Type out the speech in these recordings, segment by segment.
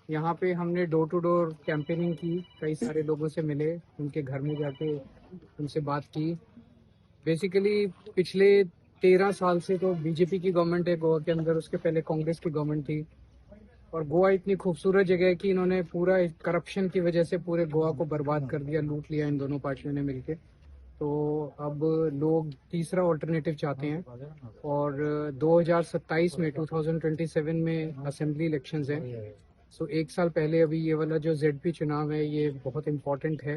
यहाँ पे हमने डोर टू डोर कैंपेनिंग की, कई सारे लोगों से मिले, उनके घर में जाके उनसे बात की। बेसिकली पिछले 13 साल से तो बीजेपी की गवर्नमेंट है गोवा के अंदर, उसके पहले कांग्रेस की गवर्नमेंट थी। और गोवा इतनी खूबसूरत जगह है कि इन्होंने पूरा करप्शन की वजह से पूरे गोवा को बर्बाद कर दिया, लूट लिया इन दोनों पार्टियों ने मिलके। तो अब लोग तीसरा ऑल्टरनेटिव चाहते हैं और 2027 में 2027 में असेंबली इलेक्शंस हैं। सो एक साल पहले अभी ये वाला जो जेडपी चुनाव है ये बहुत इम्पोर्टेंट है।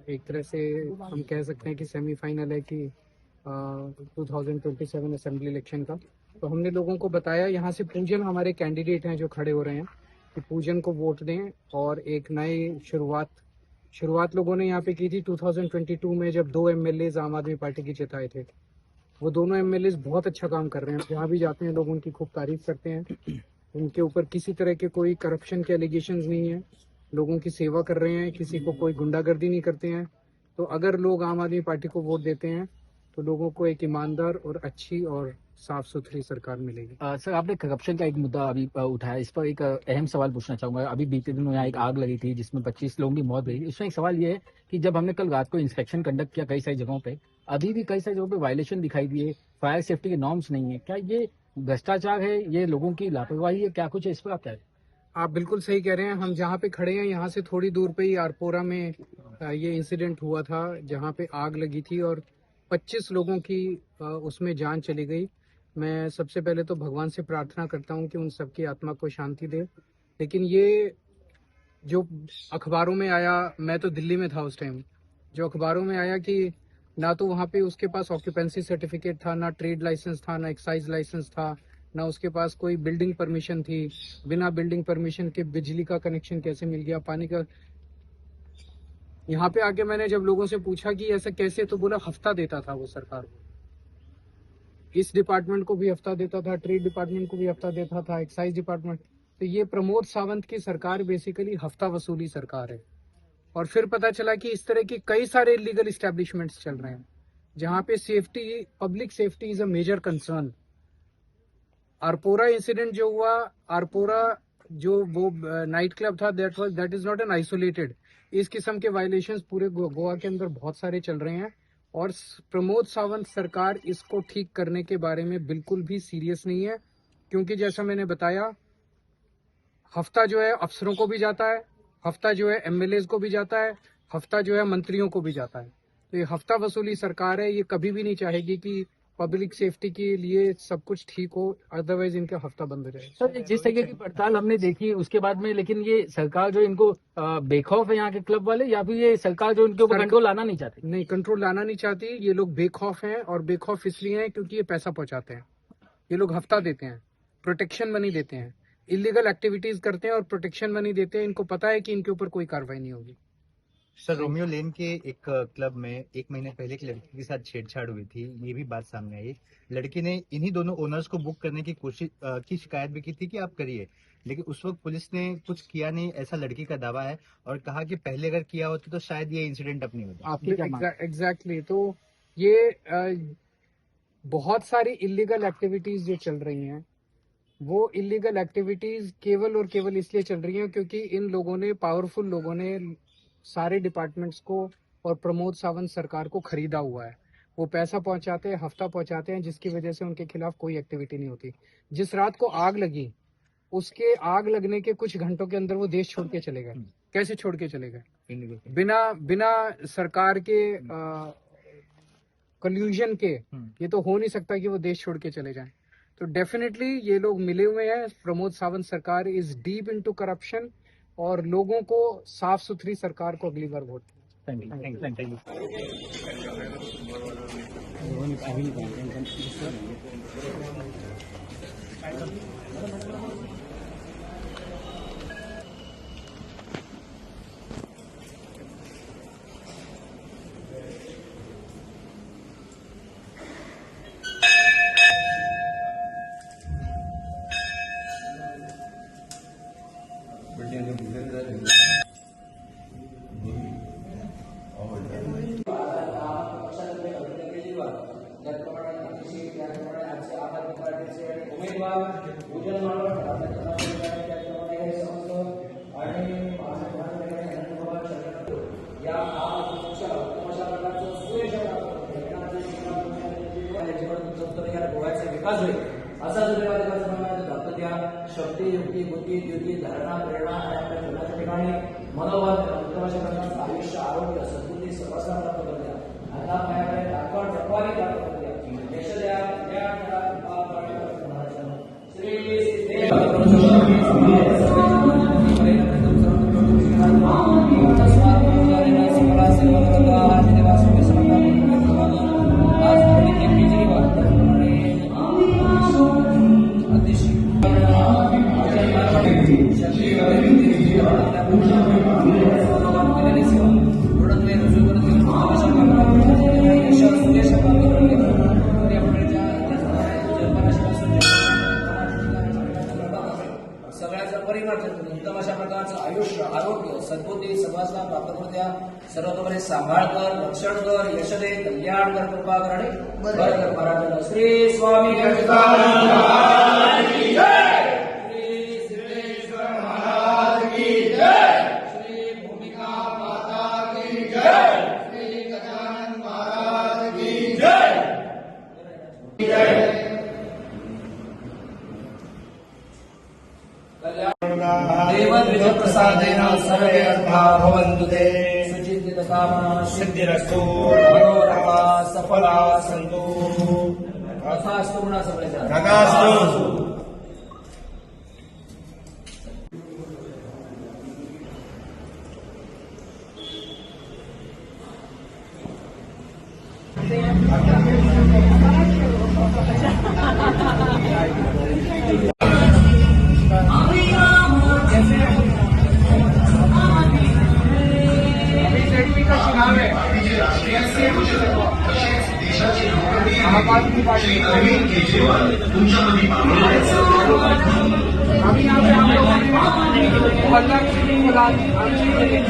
एक तरह से हम कह सकते हैं कि सेमीफाइनल है कि 2027 असेंबली इलेक्शन का। तो हमने लोगों को बताया, यहाँ से पूजन हमारे कैंडिडेट हैं जो खड़े हो रहे हैं, कि पूजन को वोट दें और एक नई शुरुआत लोगों ने यहाँ पे की थी 2022 में, जब 2 एमएलए आम आदमी पार्टी की जिताए थे। वो दोनों एमएलए बहुत अच्छा काम कर रहे हैं, जहाँ भी जाते हैं लोग उनकी खूब तारीफ करते हैं। उनके ऊपर किसी तरह के कोई करप्शन के एलिगेशंस नहीं है, लोगों की सेवा कर रहे हैं, किसी को कोई गुंडागर्दी नहीं करते हैं। तो अगर लोग आम आदमी पार्टी को वोट देते हैं तो लोगों को एक ईमानदार और अच्छी और साफ सुथरी सरकार मिलेगी। सर, आपने करप्शन का एक मुद्दा अभी उठाया, इस पर एक अहम सवाल पूछना चाहूंगा। अभी बीते दिनों यहाँ एक आग लगी थी जिसमें 25 लोगों की मौत हुई। इसमें एक सवाल ये है कि जब हमने कल रात को इंस्पेक्शन कंडक्ट किया कई सारी जगहों पे, अभी भी कई सारी जगहों पे वायलेशन दिखाई दिए, फायर सेफ्टी के नॉर्म्स नहीं है। क्या ये भ्रष्टाचार है, ये लोगों की लापरवाही है, क्या कुछ है इस पर आप क्या है? आप बिल्कुल सही कह रहे हैं। हम जहाँ पे खड़े हैं यहाँ से थोड़ी दूर पे ही आरपोरा में ये इंसिडेंट हुआ था, जहाँ पे आग लगी थी और 25 लोगों की उसमें जान चली गई। मैं सबसे पहले तो भगवान से प्रार्थना करता हूँ कि उन सबकी आत्मा को शांति दे। लेकिन ये जो अखबारों में आया, मैं तो दिल्ली में था उस टाइम, जो अखबारों में आया कि ना तो वहाँ पे उसके पास ऑक्यूपेंसी सर्टिफिकेट था, ना ट्रेड लाइसेंस था, ना एक्साइज लाइसेंस था, ना उसके पास कोई बिल्डिंग परमिशन थी। बिना बिल्डिंग परमिशन के बिजली का कनेक्शन कैसे मिल गया, पानी का। यहाँ पे आके मैंने जब लोगों से पूछा कि ऐसा कैसे, तो बोला हफ्ता देता था वो सरकार को, इस डिपार्टमेंट को भी हफ्ता देता था, ट्रेड डिपार्टमेंट को भी हफ्ता देता था, एक्साइज डिपार्टमेंट। तो ये प्रमोद सावंत की सरकार बेसिकली हफ्ता वसूली सरकार है। और फिर पता चला कि इस तरह की कई सारे इलीगल इस्टेब्लिशमेंट्स चल रहे हैं जहां पे safety, public safety is a major concern. Arpora incident जो हुआ, आरपोरा जो वो नाइट क्लब था, that is not an isolated. इस किस्म के वायलेशंस पूरे गोवा के अंदर बहुत सारे चल रहे हैं और प्रमोद सावंत सरकार इसको ठीक करने के बारे में बिल्कुल भी सीरियस नहीं है। क्योंकि जैसा मैंने बताया, हफ्ता जो है अफसरों को भी जाता है, हफ्ता जो है एमएलए को भी जाता है, हफ्ता जो है मंत्रियों को भी जाता है। तो ये हफ्ता वसूली सरकार है, ये कभी भी नहीं चाहेगी कि पब्लिक सेफ्टी के लिए सब कुछ ठीक हो, अदरवाइज इनका हफ्ता बंद हो जाए। सर, जिस तरीके की पड़ताल हमने देखी उसके बाद में, लेकिन ये सरकार जो इनको बेखौफ है यहाँ के क्लब वाले, या फिर ये सरकार जो इनके ऊपर कंट्रोल लाना नहीं चाहती? नहीं, कंट्रोल लाना नहीं चाहती। ये लोग बेखौफ हैं, और बेखौफ इसलिए हैं क्योंकि ये पैसा पहुंचाते हैं। ये लोग हफ्ता देते हैं, प्रोटेक्शन मनी देते हैं, इलीगल एक्टिविटीज करते हैं और प्रोटेक्शन मनी देते हैं। इनको पता है कि इनके ऊपर कोई कार्रवाई नहीं होगी। सर, रोमियो लेन के एक क्लब में 1 महीने पहले एक लड़की के साथ छेड़छाड़ हुई थी, ये भी बात सामने आई। लड़की ने इन्हीं दोनों ओनर्स को बुक करने की कोशिश की शिकायत भी की थी कि आप करिए, लेकिन उस वक्त पुलिस ने कुछ किया नहीं, ऐसा लड़की का दावा है। और कहा कि पहले अगर किया होता तो शायद ये इंसिडेंट अपनी होता। आपकी क्या मांग? एग्जैक्टली। तो ये बहुत सारी इलीगल एक्टिविटीज जो चल रही हैं, वो इलीगल एक्टिविटीज केवल और केवल इसलिए चल रही हैं क्योंकि इन लोगों ने, पावरफुल लोगों ने सारे डिपार्टमेंट्स को और प्रमोद सावंत सरकार को खरीदा हुआ है। वो पैसा पहुंचाते हैं, हफ्ता पहुंचाते हैं, जिसकी वजह से उनके खिलाफ कोई एक्टिविटी नहीं होती। जिस रात को आग लगी, उसके आग लगने के कुछ घंटों के अंदर वो देश छोड़ के चले गए। कैसे छोड़ के चले गए? बिना बिना सरकार के कल्यूजन के ये तो हो नहीं सकता कि वो देश छोड़ के चले जाएं। तो डेफिनेटली ये लोग मिले हुए हैं। प्रमोद सावंत सरकार इज डीप इनटू करप्शन, और लोगों को साफ सुथरी सरकार को अगली बार वोट। Thank you. उमेदवार पूजन मानव स्फूर्ती द्युती धारणा प्रेरणा आणि आपल्या जीवनाच्या ठिकाणी मनोबल उत्तम अशा प्रकारचं आयुष्य आरोग्य सद्बुद्धी सर्वस्व प्राप्त करू द्या. आता माझ्याकडे दाखवण जपवारी प्राप्त करू द्या. यश द्या ज्ञान द्या कृपा प्राप्त करा. श्री सिद्धेश्वर सगळ्याचं परिवर्तन करून उत्तम अशा प्रकारचं आयुष्य आरोग्य सद्बुद्धी सर्वांना प्राप्त करू द्या. सर्वतोपरी सांभाळ कर, रक्षण कर, यश दे, कल्याण कर, कृपा कर आणि बरं कर. महाराज श्री स्वामी विवेकानंद महाराज की जय. श्री सिद्धेश्वर महाराज की जय. श्री भूमिका माता की जय. श्री गजानन महाराज की जय. जय. देवद्विजप्रसादेन सर्वे अर्था भवन्तु ते. सुचिन्तितकामना सिद्धिरस्तु. मनोरमा सफला सन्तु. तथास्तु. म्हणा सगळेजण. तथास्तु. अभी यहाँ पे हम लोगों ने मोहल्ला की मेरे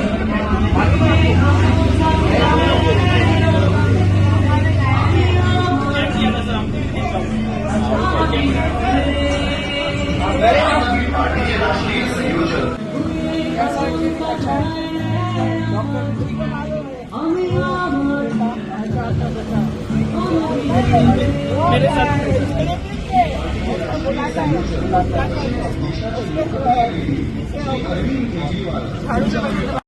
साथ